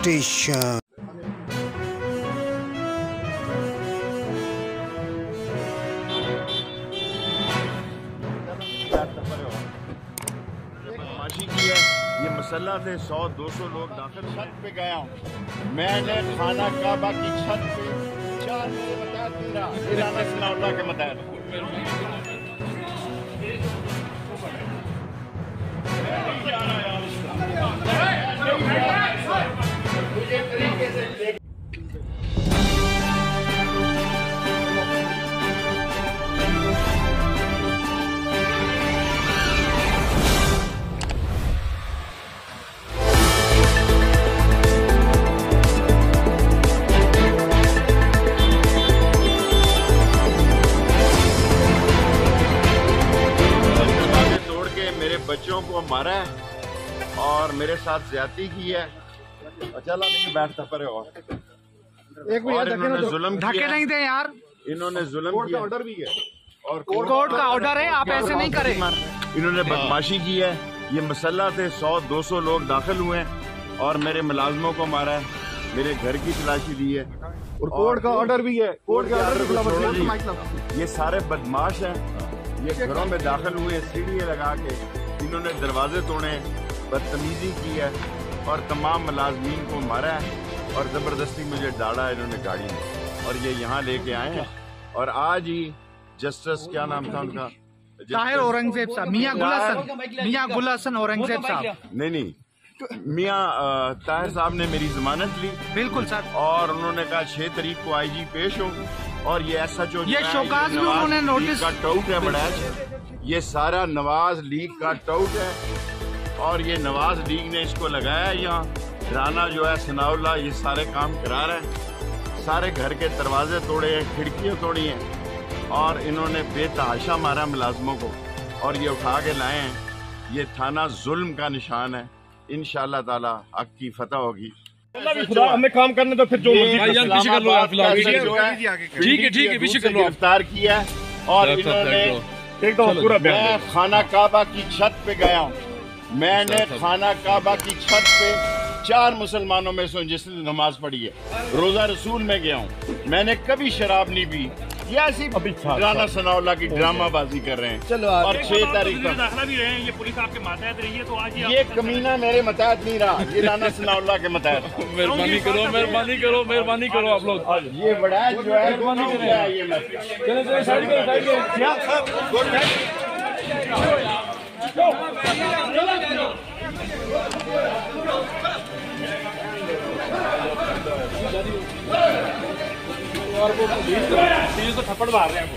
Station. ये मसला थे 100-200 लोग दाखिल। छत पे गया हूँ मैंने, खाना काबा की छत पे 4 मेरे मताहत नहीं रहा, राना सनाउल्लाह के मताहत। मुझे तरीके से बच्चों को मारा है और मेरे साथ ज्यादती की है। चला नहीं बैठता पर और इन्होंने जुल्म धक्के नहीं दे यार, इन्होंने जुल्म किया। ऑर्डर भी है और कोर्ट का ऑर्डर है, आप ऐसे नहीं करें। इन्होंने बदमाशी की है। ये मसला थे 100-200 लोग दाखिल हुए हैं और मेरे मुलाजमों को मारा है, मेरे घर की तलाशी ली है और कोर्ट का ऑर्डर भी है। कोर्ट के ऑर्डर ये सारे बदमाश हैं। ये घरों में दाखिल हुए, सीढ़ियाँ लगा के इन्होंने दरवाजे तोड़े, बदतमीजी की है और तमाम मुलाजमीन को मारा है और जबरदस्ती मुझे डाला है इन्होंने गाड़ी में और ये यहाँ लेके आए हैं। और आज ही जस्टिस, क्या नाम था उनका, ताहिर औरंगजेब साहब, मियां गुल हसन औरंगजेब साहब। नहीं, मियां ताहिर साहब ने मेरी जमानत ली। बिल्कुल सर। और उन्होंने कहा 6 तारीख को आईजी पेश हो और ये ऐसा जो ये शोकाज में उन्होंने नोटिस का टाउट है बड़ा, ये सारा नवाज लीग का टाउट है और ये नवाज लीग ने इसको लगाया यहाँ। राना जो है सनाउल्लाह ये सारे काम करा रहे हैं, सारे घर के दरवाजे तोड़े हैं, खिड़कियाँ तोड़ी हैं और इन्होंने बेतहाशा मारा मुलाजमों को और ये उठा के लाए हैं। ये थाना जुल्म का निशान है। इंशाअल्लाह ताला हक की फतह होगी। हमें काम करने तो फिर जो गिरफ्तार किया और इन्होंने मैं खाना काबा की छत पे गया हूँ। मैंने खाना काबा की छत पे 4 मुसलमानों में से जिसने नमाज पढ़ी है, रोजा रसूल में गया हूँ। मैंने कभी शराब नहीं पी। ये ऐसी राना सनाउल्लाह की ड्रामाबाजी कर रहे हैं। चलो और 6 तारीख तक भी रहे हैं, ये पुलिस आपके मातहत रही है, तो आज ये कमीना मेरे मतहत नहीं रहा, ये राना सनाउल्लाह के मतहत। मेहरबानी करो आप लोग। ये बड़ा जो है ये तो थप्पड़ मार रहे हैं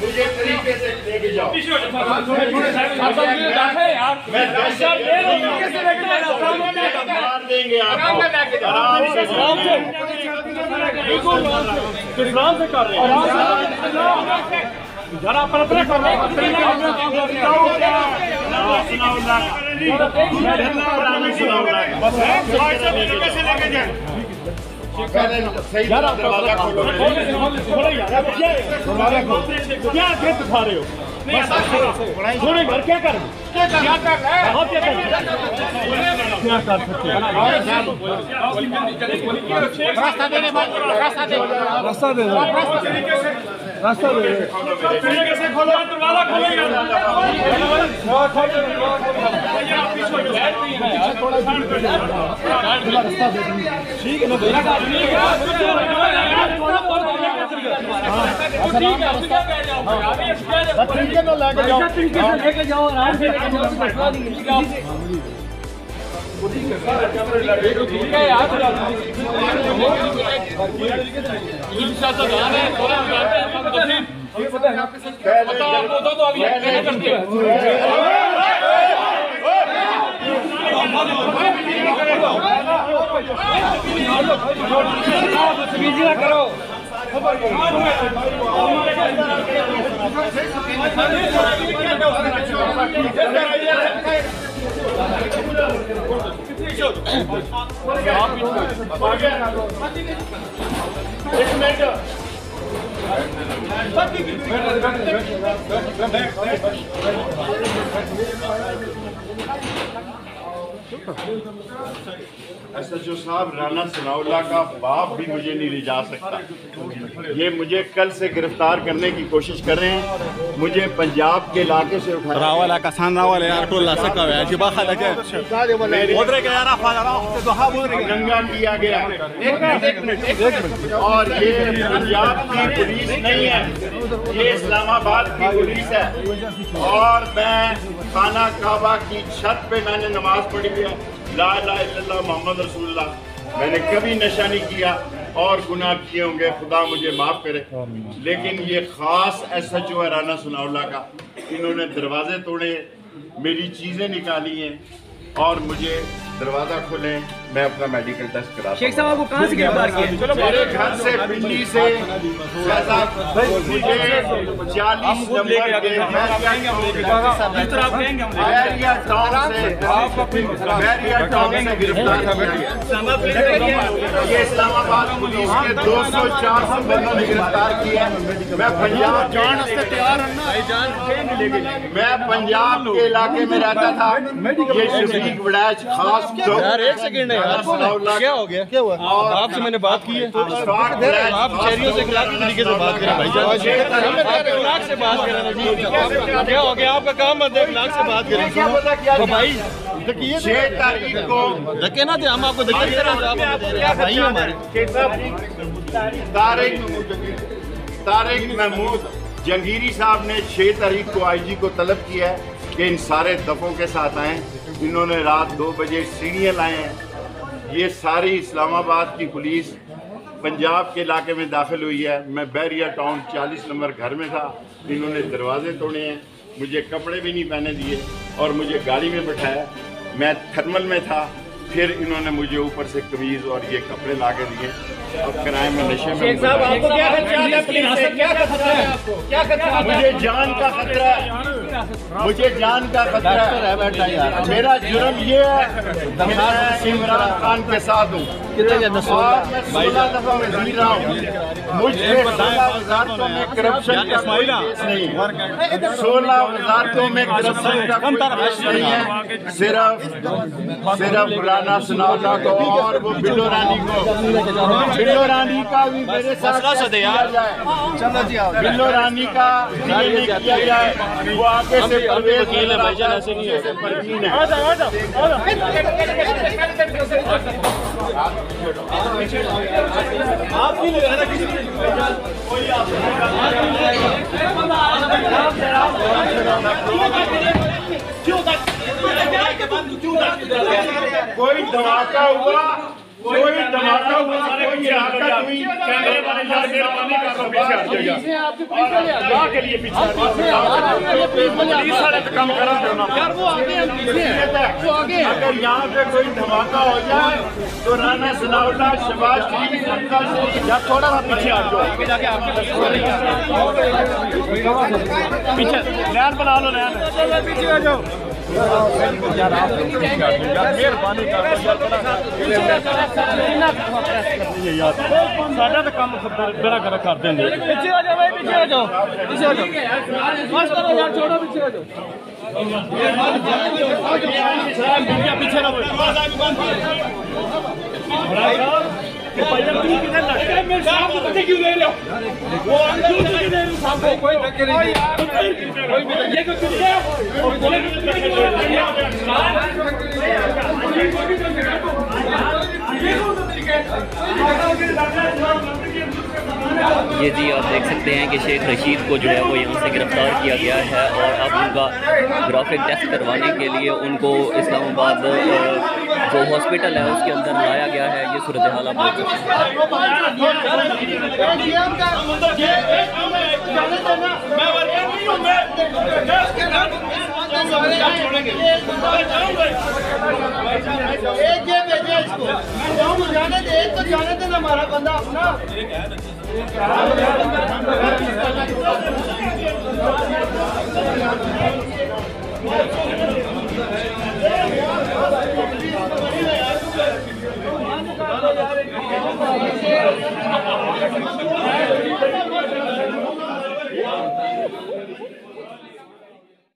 मुझे तरीके से लेके जाओ। मार देंगे आपको आराम से कर रहे हैं। जरा अपना कर रहे हैं। क्या दिखा रहे हो? थोड़े घर क्या कर रास्ता दे खोलो, दरवाजा ठीक है लेके जाओ आराम से करो SHO साहब, राना सनाउल्लाह का बाप भी मुझे नहीं ले जा सकता। ये मुझे कल से गिरफ्तार करने की कोशिश कर रहे हैं। मुझे पंजाब के इलाके से उठाया नंगा किया गया और ये पंजाब की पुलिस नहीं है, ये इस्लामाबाद की पुलिस है। और मैं खाना काबा की छत पे मैंने नमाज पढ़ी है, ला इलाहा इल्लल्लाह मोहम्मद रसूलुल्लाह। मैंने कभी नशा नहीं किया और गुनाह किए होंगे, खुदा मुझे माफ़ करे। लेकिन ये ख़ास SHO है राना सनाउल्लाह का, इन्होंने दरवाजे तोड़े, मेरी चीज़ें निकाली हैं और मुझे दरवाज़ा खोले, मैं अपना मेडिकल टेस्ट करा। शेख साहब आपको कहाँ से गिरफ्तार किया? मेरे घर से पिंडी से मुझे 40 नंबर के बैरिया टाउन से गिरफ्तार किया। ये इस्लामाबाद पुलिस के 200-400 बंदों ने गिरफ्तार किया। मैं पंजाब के इलाके में रहता था। ये शफीक वड़ैच खास यार एक सेकंड है यार, क्या हो गया, क्या हुआ? आपसे मैंने बात की है, आप शहरियों से इखलाकी तरीके से बात करें भाईजान, इखलाक से बात करें ना जी। क्या हो गया? आपका काम है इखलाक से बात करें तो भाई। 6 तारीख को धक्के ना दे, हम आपको धक्के दे रहे हैं, भाई हमारे। तारिक महमूद जंगीरी साहब ने 6 तारीख को IG को तलब किया है कि इन सारे दफों के साथ आएँ। इन्होंने रात 2 बजे सीढ़ियाँ लाए हैं। ये सारी इस्लामाबाद की पुलिस पंजाब के इलाके में दाखिल हुई है। मैं बैरिया टाउन 40 नंबर घर में था, इन्होंने दरवाजे तोड़े हैं, मुझे कपड़े भी नहीं पहने दिए और मुझे गाड़ी में बैठाया। मैं थर्मल में था, फिर इन्होंने मुझे ऊपर से कमीज और ये कपड़े ला के दिए। अब किराए में नशे में शेख साहब आपको क्या खतरा है? पुलिस से क्या खतरा है आपको? क्या खतरा है? मुझे जान का खतरा है, मुझे जान का खतरा है। मेरा जुर्म ये है कि मैं इमरान खान के साथ हूँ और मैं 16 दफा वज़ीर रहा हूँ। मुझे 16 वज़ारतों में करप्शन का कोई केस नहीं है। 16 वज़ारतों में करप्शन का कोई केस नहीं है। सिर्फ राना सनाउल्लाह को और वो बिल्लो रानी को, बिल्लो रानी का भी मेरे साथ किया जाए। बिल्लो रानी का नहीं किया जाए, वो आगे से परवेज है भाईजान, ऐसे नहीं है, परवीन है। आप नहीं ले रहे किसी कोई धमाका हुआ, कोई धमाका हुआ, कोई हरकत हुई, कैमरे वाले मेहरबानी कर लो पीछे हट जाइए। अल्लाह के लिए पीछे पुलिस वाले तो काम करा दो ना यार, वो आगे हैं, वो आगे। अगर यहाँ पे कोई धमाका हो जाए तो राना सनाउल्लाह, शहबाज शरीफ या थोड़ा सा पीछे हट जाओ, पीछे लैन बना लो, लैन पीछे आ जाओ यार। आप मेहरबानी कर साडा तो काम बेड़ा कर देंगे। पीछे आ जाओ भाई, पीछे आ जाओ, पीछे आ जाओ, बस करो यार, छोड़ो, पीछे आ जाओ। पीछे ना मेरे साहब को पता क्यों ले लो? वो साहब को कोई धक्के नहीं, कोई भी ये क्यों है? ये जी आप देख सकते हैं कि शेख रशीद को जो है वो यहाँ से गिरफ्तार किया गया है और अब उनका ग्राफिक टेस्ट करवाने के लिए उनको इस्लामाबाद जो हॉस्पिटल है उसके अंदर लाया गया है। ये सूरत हाल आप देख सकते हैं।